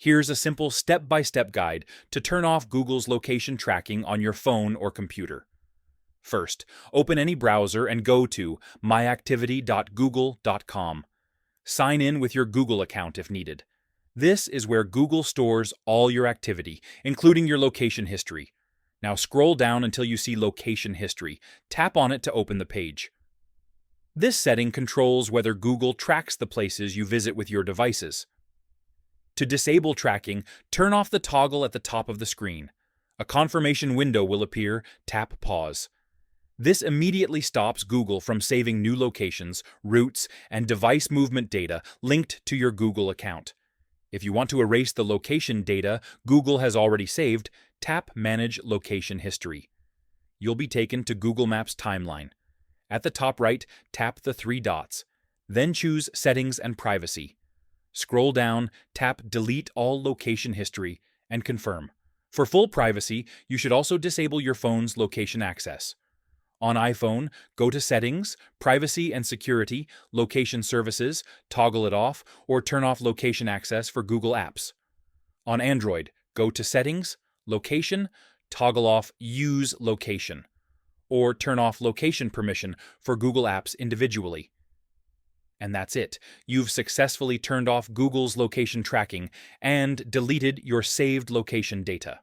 Here's a simple step-by-step guide to turn off Google's location tracking on your phone or computer. First, open any browser and go to myactivity.google.com. Sign in with your Google account if needed. This is where Google stores all your activity, including your location history. Now scroll down until you see Location History. Tap on it to open the page. This setting controls whether Google tracks the places you visit with your devices. To disable tracking, turn off the toggle at the top of the screen. A confirmation window will appear. Tap Pause. This immediately stops Google from saving new locations, routes, and device movement data linked to your Google account. If you want to erase the location data Google has already saved, tap Manage Location History. You'll be taken to Google Maps timeline. At the top right, tap the three dots. Then choose Settings and Privacy. Scroll down, tap Delete All Location History, and confirm. For full privacy, you should also disable your phone's location access. On iPhone, go to Settings, Privacy and Security, Location Services, toggle it off, or turn off location access for Google Apps. On Android, go to Settings, Location, toggle off Use Location, or turn off location permission for Google Apps individually. And that's it. You've successfully turned off Google's location tracking and deleted your saved location data.